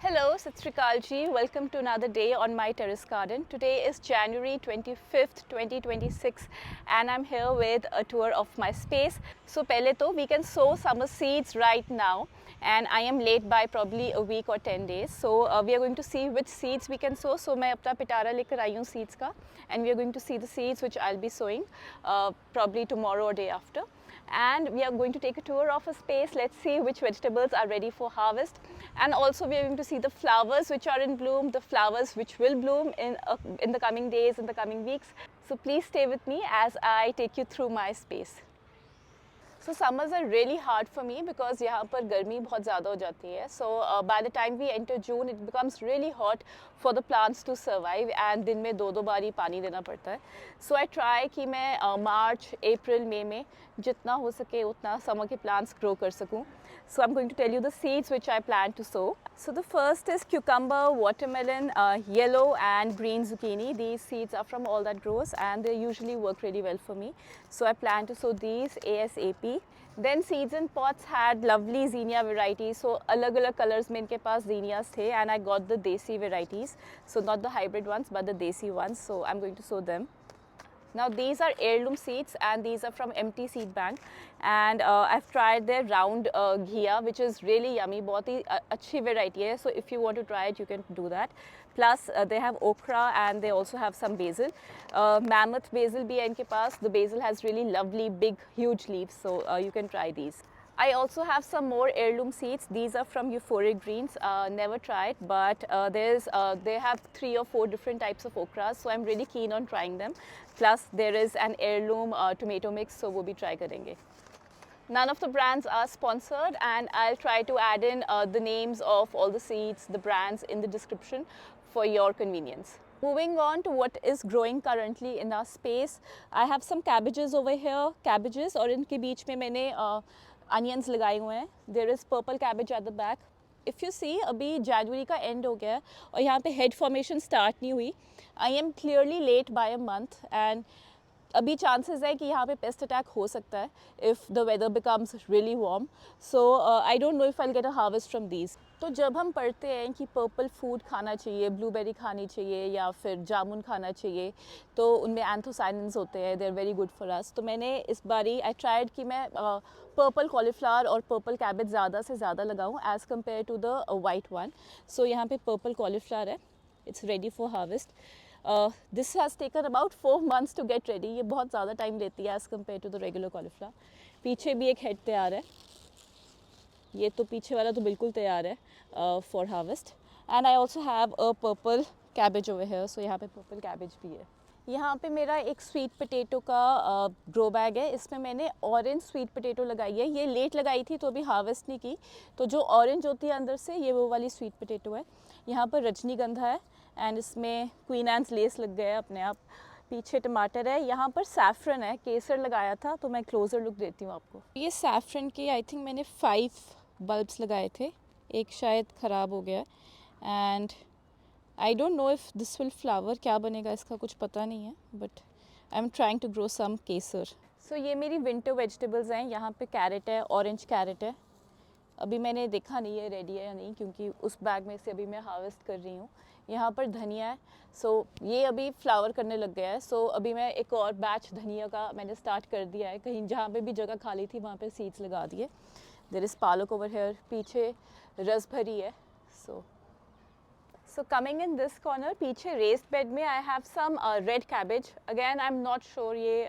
Hello, Sat Sri Akal ji. Welcome to another day on my terrace garden. Today is January 25th, 2026 and I'm here with a tour of my space. So pehle to we can sow summer seeds right now and I am late by probably a week or 10 days. So we are going to see which seeds we can sow. So मैं अपना पिटारा लेकर आई हूँ seeds का and we are going to see the seeds which I'll be sowing probably tomorrow or day after. And we are going to take a tour of a space. Let's see which vegetables are ready for harvest, and also we are going to see the flowers which are in bloom, the flowers which will bloom in the coming days, in the coming weeks. So please stay with me as I take you through my space. So summers are really hard for me because यहाँ पर गर्मी बहुत ज़्यादा हो जाती है. So by the time we enter June, it becomes really hot for the plants to survive and दिन में दो बार ही पानी देना पड़ता है. So I try कि मैं March, April, May में जितना हो सके उतना summer के plants grow कर सकूँ. So I'm going to tell you the seeds which I plan to sow. So the first is cucumber, watermelon, yellow and green zucchini. These seeds are from All That Grows and they usually work really well for me. So I plan to sow these ASAP. Then seeds in pots had lovely zinnia varieties. So अलग-अलग colors में इनके पास zinnias थे and I got the desi varieties. So not the hybrid ones but the desi ones. So I'm going to sow them. Now these are heirloom seeds and these are from MT Seed Bank and I've tried their round ghia which is really yummy. बहुत ही अच्छी variety है. So if you want to try it, you can do that. Plus they have okra and they also have some basil. Mammoth basil भी है इनके पास. The basil has really lovely big huge leaves, so you can try these. I also have some more heirloom seeds. These are from Euphoric Greens. Never tried, but they have 3 or 4 different types of okras, so I'm really keen on trying them. Plus, there is an heirloom tomato mix, so we'll be try करेंगे. None of the brands are sponsored, and I'll try to add in the names of all the seeds, the brands in the description for your convenience. Moving on to what is growing currently in our space, I have some cabbages over here. Cabbages, और इनके बीच में मैंने onions लगाए हुए हैं. There is purple cabbage at the back. If you see, अभी January का end हो गया है और यहाँ पे head formation start नहीं हुई. I am clearly late by a month and अभी chances है कि यहाँ पे pest attack हो सकता है if the weather becomes really warm. So I don't know if I'll get a harvest from these. तो जब हम पढ़ते हैं कि पर्पल फूड खाना चाहिए, ब्लूबेरी खानी चाहिए या फिर जामुन खाना चाहिए, तो उनमें एंथोसाइनिन्स होते हैं, they are very good for us. तो मैंने इस बारी आई ट्राइड कि मैं पर्पल कॉलीफ्लावर और पर्पल कैबेज ज़्यादा से ज़्यादा लगाऊं as compared to the white one. So यहाँ पे पर्पल कॉलीफ्लावर है, it's ready for harvest. This has taken about 4 months to get ready. ये बहुत ज़्यादा टाइम लेती है as compared to the regular cauliflower. पीछे भी एक हेड तैयार है. ये तो पीछे वाला तो बिल्कुल तैयार है for harvest. And I also have a purple cabbage over here. So यहाँ पे पर्पल कैबेज भी है. यहाँ पे मेरा एक स्वीट पोटैटो का ग्रो बैग है. इसमें मैंने ऑरेंज स्वीट पोटैटो लगाई है. ये लेट लगाई थी तो अभी हार्वेस्ट नहीं की. तो जो ऑरेंज होती है अंदर से, ये वो वाली स्वीट पोटैटो है. यहाँ पर रजनीगंधा है एंड इसमें क्वीन एंड्स लेस लग गया है अपने आप. पीछे टमाटर है. यहाँ पर सैफरन है, केसर लगाया था, तो मैं क्लोज़र लुक देती हूँ आपको. ये सैफरन के आई थिंक मैंने 5 बल्ब्स लगाए थे. एक शायद ख़राब हो गया and I don't know if this will flower. क्या बनेगा इसका कुछ पता नहीं है, but I am trying to grow some kesar. So ये मेरी विंटर वेजिटेबल्स हैं. यहाँ पे कैरेट है, ऑरेंज कैरेट है. अभी मैंने देखा नहीं है रेडी है या नहीं, क्योंकि उस बैग में से अभी मैं हार्वेस्ट कर रही हूँ. यहाँ पर धनिया है. सो ये अभी फ्लावर करने लग गया है. सो अभी मैं एक और बैच धनिया का मैंने स्टार्ट कर दिया है. कहीं जहाँ पे भी जगह खाली थी वहाँ पे सीड्स लगा दिए. देयर इज़ पालक ओवर हेयर. पीछे रस भरी है. So coming in this corner, पीछे raised bed में I have some red cabbage. Again I'm not sure ये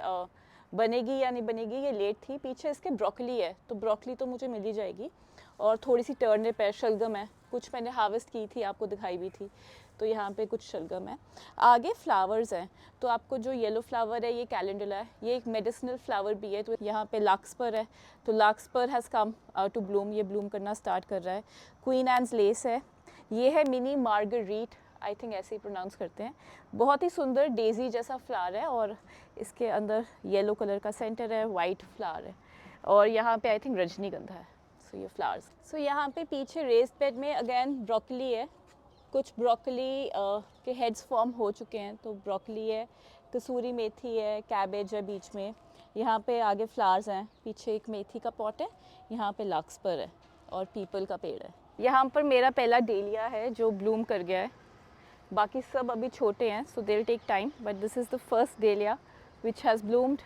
बनेगी या नहीं बनेगी. ये लेट थी. पीछे इसके ब्रोकली है, तो ब्रोकली तो मुझे मिल ही जाएगी. और थोड़ी सी टर्निप है, शलगम है. कुछ मैंने हार्वेस्ट की थी, आपको दिखाई भी थी. तो यहाँ पे कुछ शलगम है. आगे फ्लावर्स हैं. तो आपको जो येलो फ्लावर है ये कैलेंडुला है. ये एक मेडिसिनल फ्लावर भी है. तो यहाँ पे लार्कस्पर है. तो लार्कस्पर हैज़ कम टू ब्लूम. ये ब्लूम करना स्टार्ट कर रहा है. क्वीन एंड्स लेस है. ये है मिनी मार्गरीट, आई थिंक ऐसे ही प्रोनाउंस करते हैं. बहुत ही सुंदर डेजी जैसा फ्लावर है और इसके अंदर येलो कलर का सेंटर है, वाइट फ्लावर है. और यहाँ पे आई थिंक रजनीगंधा है. सो ये फ्लावर्स. सो यहाँ पे पीछे रेस्ड बेड में अगेन ब्रोकली है. कुछ ब्रोकली के हेड्स फॉर्म हो चुके हैं. तो ब्रोकली है, कसूरी मेथी है, कैबेज है बीच में. यहाँ पे आगे फ्लावर्स हैं. पीछे एक मेथी का पॉट है. यहाँ पे लार्कस्पर है और पीपल का पेड़ है. यहाँ पर मेरा पहला डेलिया है जो ब्लूम कर गया है, बाकी सब अभी छोटे हैं, so they will take time, but this is the first dahlia which has bloomed.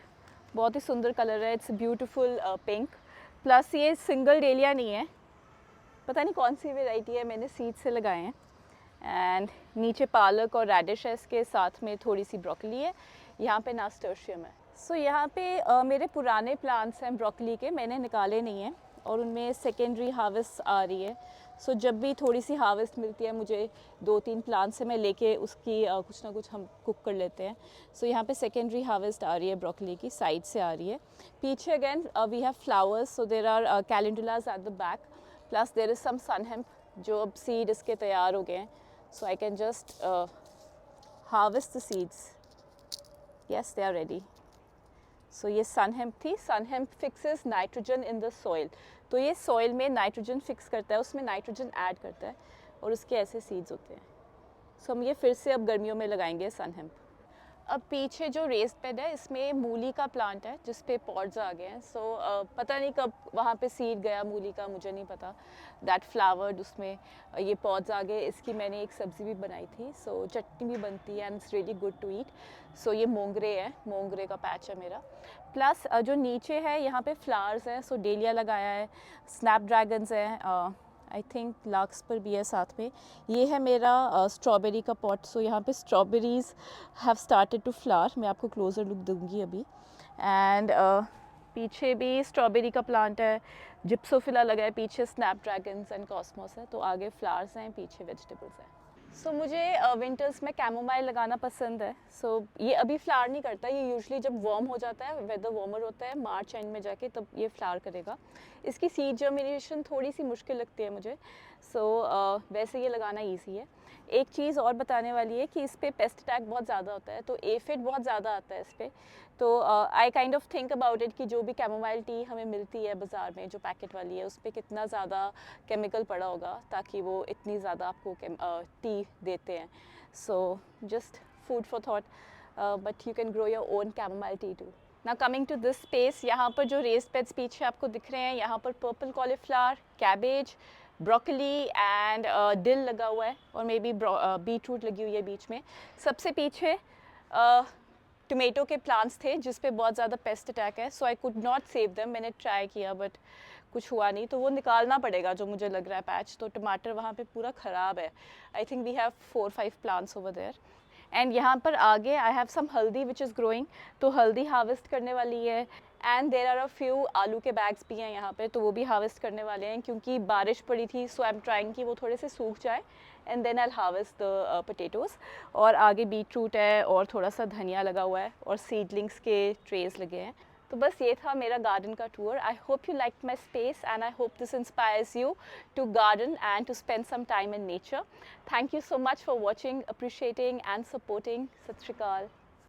बहुत ही सुंदर कलर है, इट्स ब्यूटीफुल पिंक। प्लस ये सिंगल डेलिया नहीं है, पता नहीं कौन सी वेराइटी है, मैंने सीड से लगाए हैं। एंड नीचे पालक और रेडिश है, इसके साथ में थोड़ी सी ब्रोकली है, यहाँ पे नास्टर्शियम है। सो यहाँ पे मेरे पुराने प्लांट्स हैं ब्रोकली के, मैंने निकाले नहीं हैं और उनमें सेकेंडरी हार्वेस्ट आ रही है। सो जब भी थोड़ी सी हार्वेस्ट मिलती है मुझे 2-3 प्लांट से मैं लेके उसकी कुछ ना कुछ हम कुक कर लेते हैं। सो यहाँ पे सेकेंडरी हार्वेस्ट आ रही है ब्रोकली की, साइड से आ रही है। पीछे again we have flowers, so there are calendulas at the back, plus there is some sun hemp जो अब सीड इसके तैयार हो गए हैं। So I can just harvest the seeds. Yes, they are ready. So ये सन हेम्प थी। Sun hemp fixes nitrogen in the soil, तो ये सॉइल में नाइट्रोजन फिक्स करता है, उसमें नाइट्रोजन ऐड करता है और उसके ऐसे सीड्स होते हैं। सो हम ये फिर से अब गर्मियों में लगाएंगे सन हेम्प। अब पीछे जो रेस्ड बेड है इसमें मूली का प्लांट है जिस पे पॉड्स आ गए हैं। सो पता नहीं कब वहाँ पे सीड गया मूली का, मुझे नहीं पता। दैट फ्लावर्ड, उसमें ये पॉड्स आ गए। इसकी मैंने एक सब्ज़ी भी बनाई थी, सो चटनी भी बनती है and it's really good to eat. So ये मोंगरे है, मोंगरे का पैच है मेरा। प्लस जो नीचे है यहाँ पे फ्लावर्स हैं, सो डेलिया लगाया है, स्नैपड्रैगन्स हैं, आई थिंक लाक्स पर भी है साथ में। ये है मेरा स्ट्रॉबेरी का पॉट, सो यहाँ पे strawberries have started to flower. मैं आपको क्लोज़र लुक दूंगी अभी। एंड पीछे भी स्ट्रॉबेरी का प्लांट है, जिप्सोफिला लगा है, पीछे स्नैपड्रैगन्स एंड कॉस्मोस है, तो आगे फ्लावर्स हैं, पीछे वेजिटेबल्स हैं। सो मुझे विंटर्स में कैमोमाइल लगाना पसंद है। सो ये अभी फ्लावर नहीं करता, ये यूजुअली जब वार्म हो जाता है, वेदर वार्मर होता है मार्च एंड में जाके, तब ये फ्लावर करेगा। इसकी सीड जर्मिनेशन थोड़ी सी मुश्किल लगती है मुझे। सो वैसे ये लगाना ईजी है। एक चीज़ और बताने वाली है कि इस पर पेस्ट अटैक बहुत ज़्यादा होता है, तो एफिड बहुत ज़्यादा आता है इस पर। तो I kind of think about it कि जो भी कैमोमाइल टी हमें मिलती है बाज़ार में, जो पैकेट वाली है, उस पर कितना ज़्यादा केमिकल पड़ा होगा ताकि वो इतनी ज़्यादा आपको टी देते हैं। So just food for thought, but you can grow your own chamomile tea too. ना कमिंग टू दिस स्पेस, यहाँ पर जो रेस्ड बेड्स पीछे आपको दिख रहे हैं, यहाँ पर purple cauliflower, cabbage, broccoli and dill लगा हुआ है और मे बी बीटरूट लगी हुई है बीच में। सबसे पीछे टोमेटो के प्लांट्स थे जिस पे बहुत ज़्यादा पेस्ट अटैक है, so I could not save them. मैंने ट्राई किया बट कुछ हुआ नहीं, तो वो निकालना पड़ेगा जो मुझे लग रहा है पैच। तो टमाटर वहाँ पे पूरा ख़राब है। I think we have 4-5 plants over there. And यहाँ पर आगे आई हैव सम हल्दी विच इज़ ग्रोइंग, तो हल्दी हार्वेस्ट करने वाली है। And there are a few आलू के बैग्स भी हैं यहाँ पे, तो वो भी हार्वेस्ट करने वाले हैं क्योंकि बारिश पड़ी थी। सो आई एम ट्राइंग कि वो थोड़े से सूख जाए and then I harvest the potatoes. और आगे बीट रूट है और थोड़ा सा धनिया लगा हुआ है और सीडलिंग्स के ट्रेज लगे हैं। तो बस ये था मेरा गार्डन का tour. I hope you like my space and I hope this inspires you to garden and to spend some time in nature. Thank you so much for watching, appreciating and supporting. सत श्री अकाल।